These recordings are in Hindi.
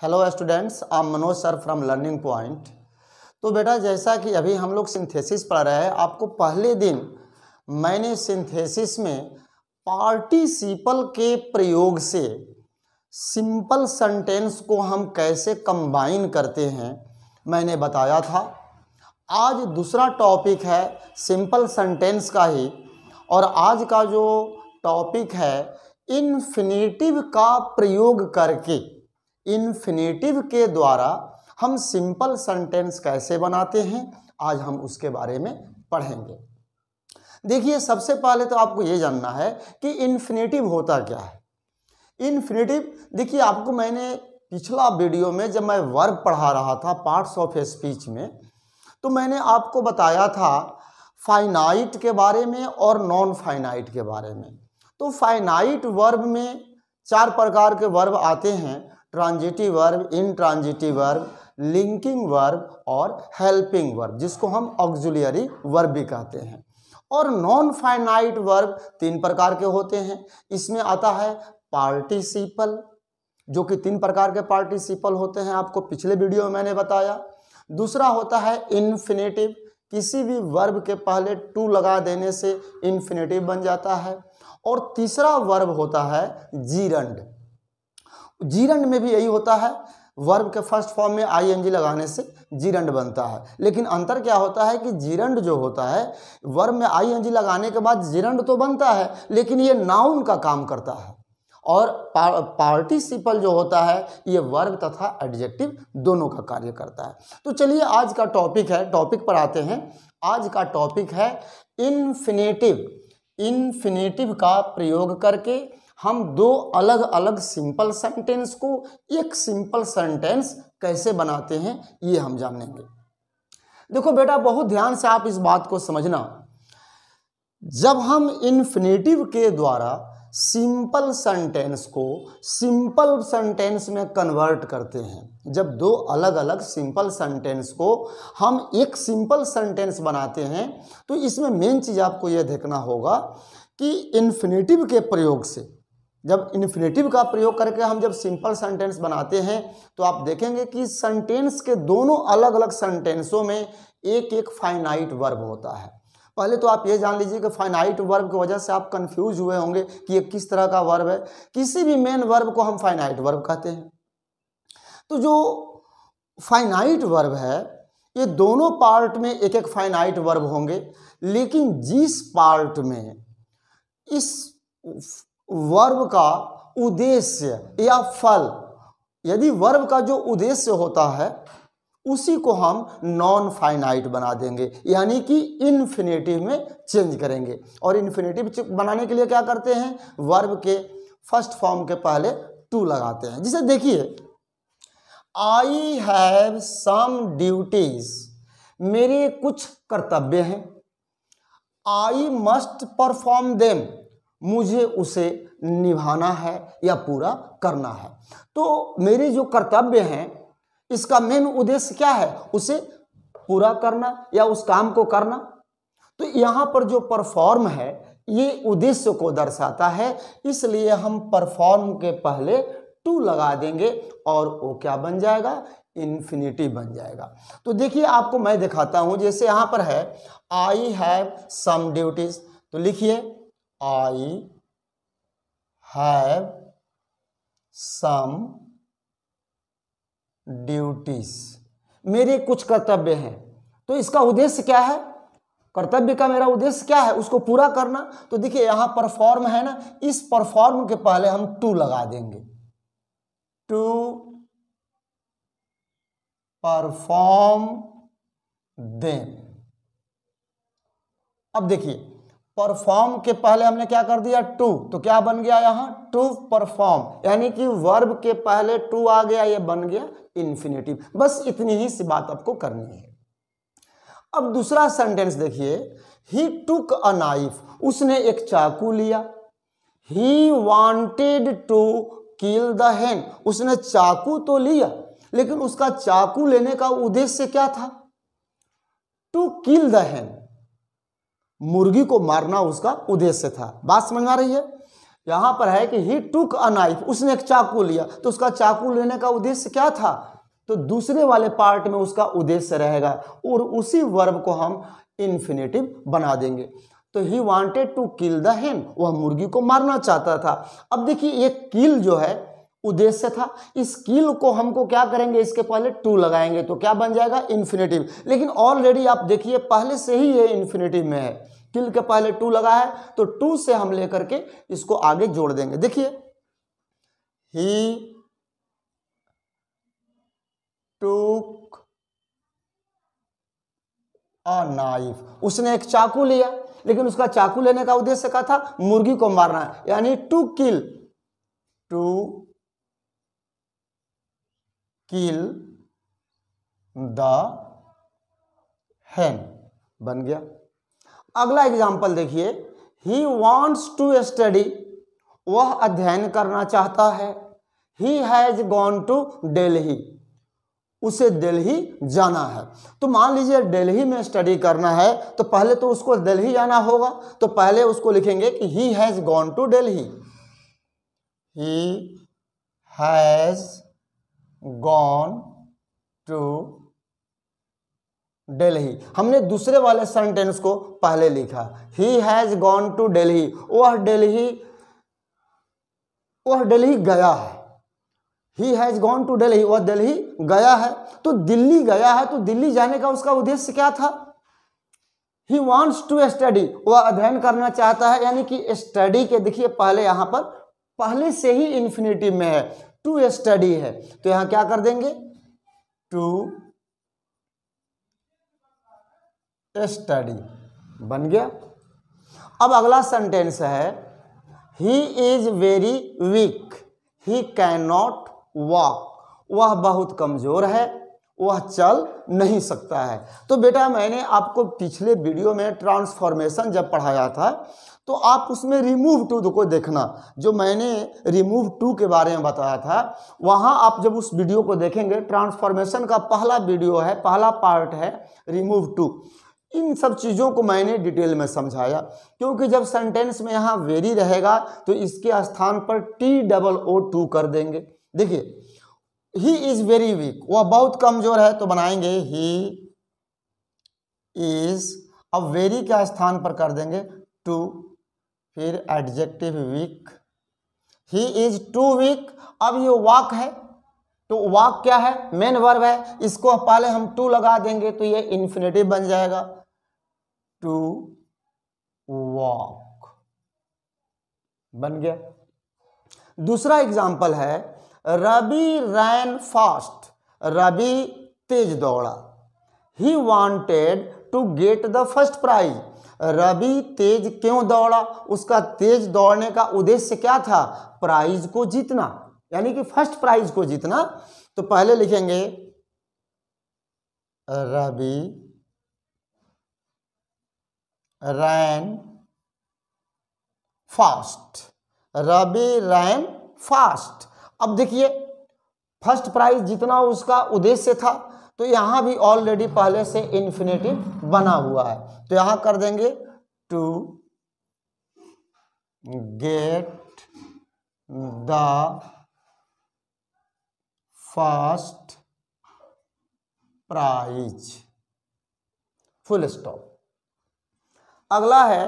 Hello students, I am Manoj sir from learning point. तो बेटा, जैसा कि अभी हम लोग सिंथेसिस पढ़ रहे हैं, आपको पहले दिन मैंने सिंथेसिस में पार्टिसिपल के प्रयोग से सिंपल सेंटेंस को हम कैसे कंबाइन करते हैं मैंने बताया था। आज दूसरा टॉपिक है सिंपल सेंटेंस का ही, और आज का जो टॉपिक है इन्फिनेटिव का प्रयोग करके, इन्फिनेटिव के द्वारा हम सिंपल सेंटेंस कैसे बनाते हैं, आज हम उसके बारे में पढ़ेंगे। देखिए, सबसे पहले तो आपको ये जानना है कि इन्फिनेटिव होता क्या है। इन्फिनेटिव, देखिए आपको मैंने पिछला वीडियो में जब मैं वर्ब पढ़ा रहा था पार्ट्स ऑफ स्पीच में, तो मैंने आपको बताया था फाइनाइट के बारे में और नॉन फाइनाइट के बारे में। तो फाइनाइट वर्ब में 4 प्रकार के वर्ब आते हैं: transitive verb, intransitive verb, linking verb और हेल्पिंग वर्ब, जिसको हम ऑक्सिलियरी वर्ब भी कहते हैं। और नॉन फाइनाइट वर्ब 3 प्रकार के होते हैं। इसमें आता है पार्टिसिपल, जो कि 3 प्रकार के पार्टिसिपल होते हैं, आपको पिछले वीडियो में मैंने बताया। दूसरा होता है इन्फिनेटिव, किसी भी वर्ब के पहले टू लगा देने से इन्फिनेटिव बन जाता है। और तीसरा वर्ब होता है जीरंड। जीरंड में भी यही होता है, वर्ब के फर्स्ट फॉर्म में आईएनजी लगाने से जीरंड बनता है। लेकिन अंतर क्या होता है कि जीरंड जो होता है, वर्ब में आईएनजी लगाने के बाद जीरंड तो बनता है, लेकिन ये नाउन का काम करता है। और पार्टिसिपल जो होता है, ये वर्ब तथा एडजेक्टिव दोनों का कार्य करता है। तो चलिए आज का टॉपिक है, टॉपिक पर आते हैं। आज का टॉपिक है इन्फिनेटिव। इन्फिनेटिव का प्रयोग करके हम 2 अलग अलग सिंपल सेंटेंस को एक सिंपल सेंटेंस कैसे बनाते हैं, ये हम जानेंगे। देखो बेटा, बहुत ध्यान से आप इस बात को समझना। जब हम इन्फिनेटिव के द्वारा सिंपल सेंटेंस को सिंपल सेंटेंस में कन्वर्ट करते हैं, जब 2 अलग अलग सिंपल सेंटेंस को हम एक सिंपल सेंटेंस बनाते हैं, तो इसमें मेन चीज़ आपको यह देखना होगा कि इन्फिनेटिव के प्रयोग से, जब इन्फिनेटिव का प्रयोग करके हम जब सिंपल सेंटेंस बनाते हैं, तो आप देखेंगे कि सेंटेंस के दोनों अलग अलग सेंटेंसों में एक एक फाइनाइट वर्ब होता है। पहले तो आप ये जान लीजिए कि फाइनाइट वर्ब की वजह से आप कंफ्यूज हुए होंगे कि ये किस तरह का वर्ब है। किसी भी मेन वर्ब को हम फाइनाइट वर्ब कहते हैं। तो जो फाइनाइट वर्ब है, ये दोनों पार्ट में एक एक फाइनाइट वर्ब होंगे, लेकिन जिस पार्ट में इस वर्ब का उद्देश्य या फल, यदि वर्ब का जो उद्देश्य होता है उसी को हम नॉन फाइनाइट बना देंगे, यानी कि इन्फिनेटिव में चेंज करेंगे। और इन्फिनेटिव बनाने के लिए क्या करते हैं, वर्ब के फर्स्ट फॉर्म के पहले टू लगाते हैं। जिसे देखिए, आई हैव सम ड्यूटीज, मेरे कुछ कर्तव्य हैं। आई मस्ट परफॉर्म देम, मुझे उसे निभाना है या पूरा करना है। तो मेरे जो कर्तव्य हैं, इसका मेन उद्देश्य क्या है, उसे पूरा करना या उस काम को करना। तो यहाँ पर जो परफॉर्म है, ये उद्देश्य को दर्शाता है, इसलिए हम परफॉर्म के पहले टू लगा देंगे और वो क्या बन जाएगा, इन्फिनेटिव बन जाएगा। तो देखिए, आपको मैं दिखाता हूं। जैसे यहाँ पर है आई हैव सम ड्यूटीज, तो लिखिए आई हैव सम ड्यूटीज, मेरे कुछ कर्तव्य हैं। तो इसका उद्देश्य क्या है, कर्तव्य का मेरा उद्देश्य क्या है, उसको पूरा करना। तो देखिए यहां परफॉर्म है ना, इस परफॉर्म के पहले हम टू लगा देंगे, टू परफॉर्म देम। अब देखिए, परफॉर्म के पहले हमने क्या कर दिया, टू, तो क्या बन गया यहां, टू परफॉर्म, यानी कि वर्ब के पहले टू आ गया, ये बन गया इन्फिनेटिव। बस इतनी ही सी बात आपको करनी है। अब दूसरा सेंटेंस देखिए, ही टुक अ नाइफ, उसने एक चाकू लिया। He wanted to kill the hen, उसने चाकू तो लिया, लेकिन उसका चाकू लेने का उद्देश्य क्या था, टू किल द hen, मुर्गी को मारना उसका उद्देश्य था। बात समझ में आ रही है। यहाँ पर है कि ही टुक अ नाइफ, उसने एक चाकू लिया, तो उसका चाकू लेने का उद्देश्य क्या था, तो दूसरे वाले पार्ट में उसका उद्देश्य रहेगा और उसी वर्ब को हम इन्फिनेटिव बना देंगे। तो he wanted to kill the hen, वह मुर्गी को मारना चाहता था। अब देखिए ये किल जो है उद्देश्य था, इस किल को हमको क्या करेंगे, इसके पहले टू लगाएंगे तो क्या बन जाएगा, इन्फिनेटिव। लेकिन ऑलरेडी आप देखिए पहले से ही ये इन्फिनेटिव में है, किल के पहले टू लगा है, तो टू से हम लेकर के इसको आगे जोड़ देंगे। देखिए ही टूक अ नाइफ, उसने एक चाकू लिया, लेकिन उसका चाकू लेने का उद्देश्य क्या था, मुर्गी को मारना है, यानी टू किल द hen बन गया। अगला एग्जाम्पल देखिए, ही वॉन्ट्स टू स्टडी, वह अध्ययन करना चाहता है। He has gone to Delhi, उसे दिल्ली जाना है। तो मान लीजिए दिल्ली में स्टडी करना है, तो पहले तो उसको दिल्ली जाना होगा, तो पहले उसको लिखेंगे कि he has gone to Delhi, he has gone to Delhi. हमने दूसरे वाले सेंटेंस को पहले लिखा, he has gone to Delhi, वह दिल्ली गया है। He has gone to Delhi, वह दिल्ली गया है। तो दिल्ली गया है, तो दिल्ली जाने का उसका उद्देश्य क्या था, ही वॉन्ट्स टू स्टडी, वह अध्ययन करना चाहता है, यानी कि स्टडी के देखिए पहले यहाँ पर पहले से ही इन्फिनेटिव में है, टू स्टडी है, तो यहाँ क्या कर देंगे, टू स्टडी बन गया। अब अगला सेंटेंस है, he is very weak, he can not walk, वह बहुत कमजोर है, वह चल नहीं सकता है। तो बेटा मैंने आपको पिछले वीडियो में ट्रांसफॉर्मेशन जब पढ़ाया था, तो आप उसमें रिमूव टू को देखना, जो मैंने रिमूव टू के बारे में बताया था, वहाँ आप जब उस वीडियो को देखेंगे, ट्रांसफॉर्मेशन का पहला वीडियो है, पहला पार्ट है रिमूव टू। इन सब चीज़ों को मैंने डिटेल में समझाया, क्योंकि जब सेंटेंस में यहाँ वेरी रहेगा तो इसके स्थान पर TOO कर देंगे। देखिए ही इज वेरी वीक, वह बहुत कमजोर है, तो बनाएंगे ही इज, अब वेरी के स्थान पर कर देंगे टू, फिर adjective weak, he is too weak. अब ये वॉक है, तो वॉक क्या है, मेन वर्ब है, इसको पहले हम टू लगा देंगे तो ये इन्फिनेटिव बन जाएगा, टू वॉक बन गया। दूसरा एग्जाम्पल है, रवि रैन फास्ट, रवि तेज दौड़ा। He wanted to get the first prize, Ravi तेज क्यों दौड़ा, उसका तेज दौड़ने का उद्देश्य क्या था, प्राइज को जीतना, यानी कि फर्स्ट प्राइज को जीतना। तो पहले लिखेंगे Ravi ran fast, Ravi ran fast. अब देखिए फर्स्ट प्राइज जीतना उसका उद्देश्य था, तो यहाँ भी ऑलरेडी पहले से इन्फिनेटिव बना हुआ है, तो यहाँ कर देंगे to get the first prize, full stop. अगला है,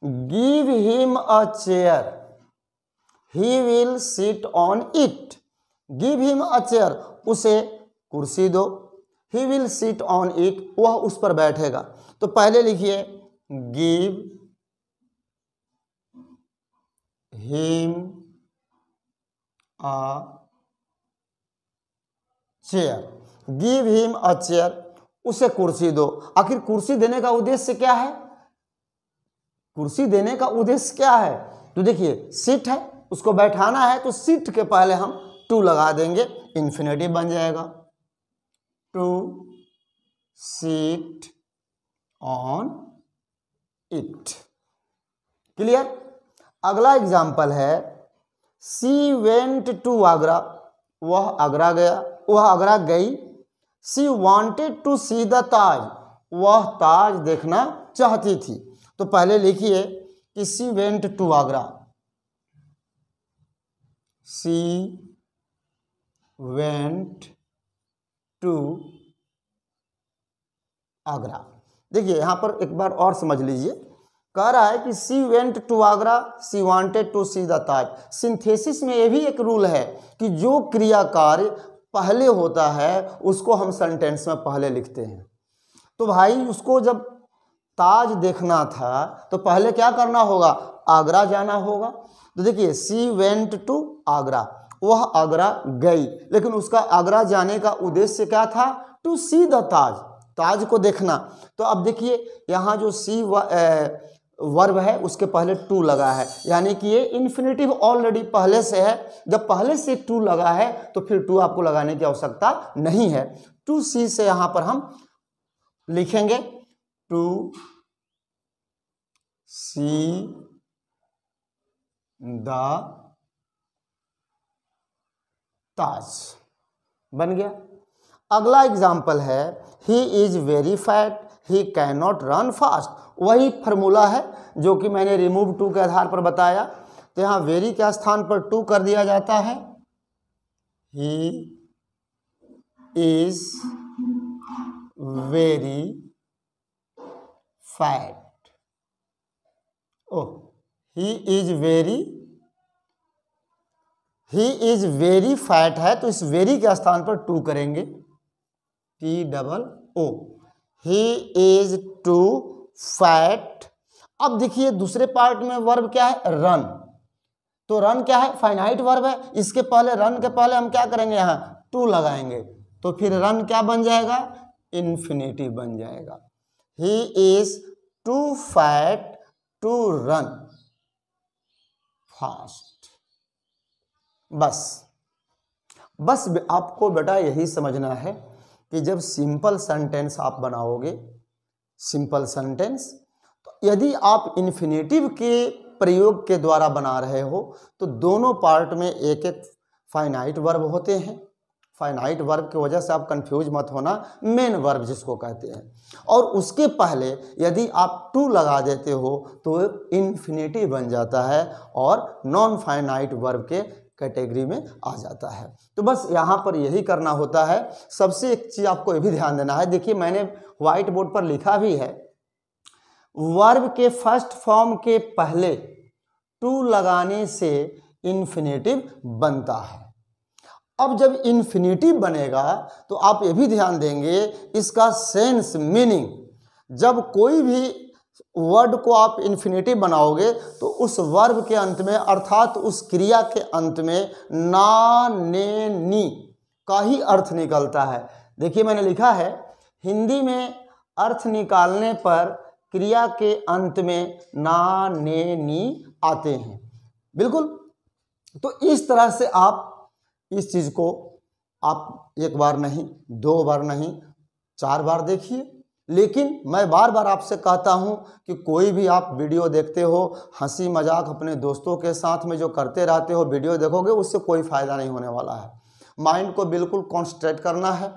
give him a chair, he will sit on it. Give him a chair, उसे कुर्सी दो, he will sit on it, वह उस पर बैठेगा। तो पहले लिखिए give him a chair, give him a chair, उसे कुर्सी दो। आखिर कुर्सी देने का उद्देश्य क्या है, कुर्सी देने का उद्देश्य क्या है, तो देखिए सीट है, उसको बैठाना है, तो सीट के पहले हम टू लगा देंगे, इन्फिनेटिव बन जाएगा, to sit on it. Clear. अगला एग्जाम्पल है, सी वेंट टू आगरा, वह आगरा गया, वह आगरा गई। She wanted to see the Taj, वह ताज देखना चाहती थी। तो पहले लिखिए कि she went to Agra, she went to Agra. देखिए यहाँ पर एक बार और समझ लीजिए, कह रहा है कि she went to Agra, she wanted to see the Taj. Synthesis में ये भी एक रूल है कि जो क्रिया कार्य पहले होता है उसको हम सेंटेंस में पहले लिखते हैं। तो भाई उसको जब ताज देखना था तो पहले क्या करना होगा, आगरा जाना होगा। तो देखिए सी वेंट टू आगरा, वह आगरा गई, लेकिन उसका आगरा जाने का उद्देश्य क्या था, टू सी द ताज, ताज को देखना। तो अब देखिए यहाँ जो सी वर्ब है उसके पहले टू लगा है, यानी कि ये इन्फिनेटिव ऑलरेडी पहले से है। जब पहले से टू लगा है तो फिर टू आपको लगाने की आवश्यकता नहीं है। टू सी से यहाँ पर हम लिखेंगे टू सी द ताज, बन गया। अगला एग्जाम्पल है he is very fat, he can not run fast. वही फॉर्मूला है जो कि मैंने रिमूव टू के आधार पर बताया। तो यहाँ वेरी के स्थान पर टू कर दिया जाता है, he is very fat. Oh, he is very fat है तो इस वेरी के स्थान पर टू करेंगे, T double O. He is too fat. अब देखिए दूसरे पार्ट में वर्ब क्या है, रन। तो रन क्या है, फाइनाइट वर्ब है। इसके पहले, रन के पहले हम क्या करेंगे, यहाँ टू लगाएंगे, तो फिर रन क्या बन जाएगा, इन्फिनेटिव बन जाएगा। He is too fat to run fast. बस आपको बेटा यही समझना है कि जब सिंपल सेंटेंस आप बनाओगे, सिंपल सेंटेंस, तो यदि आप इन्फिनेटिव के प्रयोग के द्वारा बना रहे हो तो दोनों पार्ट में एक एक फाइनाइट वर्ब होते हैं। फाइनाइट वर्ब की वजह से आप कंफ्यूज मत होना, मेन वर्ब जिसको कहते हैं। और उसके पहले यदि आप टू लगा देते हो तो इन्फिनेटिव बन जाता है और नॉन फाइनाइट वर्ब के कैटेगरी में आ जाता है। तो बस यहाँ पर यही करना होता है। सबसे एक चीज़ आपको ये भी ध्यान देना है, देखिए मैंने व्हाइट बोर्ड पर लिखा भी है, वर्ब के फर्स्ट फॉर्म के पहले टू लगाने से इन्फिनेटिव बनता है। अब जब इन्फिनेटिव बनेगा तो आप ये भी ध्यान देंगे इसका सेंस, मीनिंग, जब कोई भी वर्ड को आप इन्फिनेटिव बनाओगे तो उस वर्ब के अंत में, अर्थात उस क्रिया के अंत में ना, ने, नी का ही अर्थ निकलता है। देखिए मैंने लिखा है, हिंदी में अर्थ निकालने पर क्रिया के अंत में ना, ने, नी आते हैं, बिल्कुल। तो इस तरह से आप इस चीज़ को आप एक बार नहीं, दो बार नहीं, 4 बार देखिए। लेकिन मैं बार बार आपसे कहता हूं कि कोई भी आप वीडियो देखते हो, हंसी मजाक अपने दोस्तों के साथ में जो करते रहते हो, वीडियो देखोगे उससे कोई फ़ायदा नहीं होने वाला है। माइंड को बिल्कुल कॉन्सेंट्रेट करना है,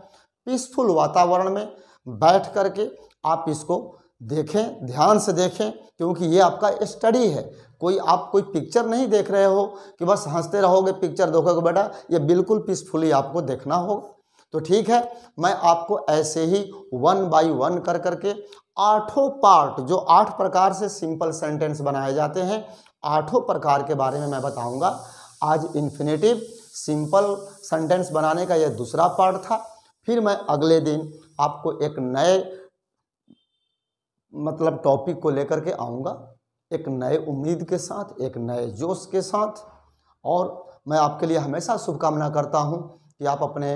पीसफुल वातावरण में बैठ करके आप इसको देखें, ध्यान से देखें, क्योंकि ये आपका स्टडी है। आप कोई पिक्चर नहीं देख रहे हो कि बस हंसते रहोगे, पिक्चर देखोगे बेटा, ये बिल्कुल पीसफुली आपको देखना होगा। तो ठीक है, मैं आपको ऐसे ही 1 बाय 1 कर करके 8 पार्ट, जो 8 प्रकार से सिंपल सेंटेंस बनाए जाते हैं, 8 प्रकार के बारे में मैं बताऊंगा। आज इन्फिनेटिव सिंपल सेंटेंस बनाने का यह दूसरा पार्ट था। फिर मैं अगले दिन आपको एक नए टॉपिक को लेकर के आऊँगा, एक नए उम्मीद के साथ, एक नए जोश के साथ। और मैं आपके लिए हमेशा शुभकामना करता हूँ कि आप अपने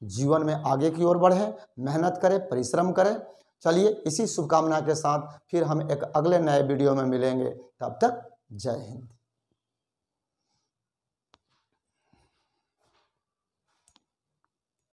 जीवन में आगे की ओर बढ़ें, मेहनत करें, परिश्रम करें। चलिए इसी शुभकामना के साथ फिर हम एक अगले नए वीडियो में मिलेंगे। तब तक जय हिंद।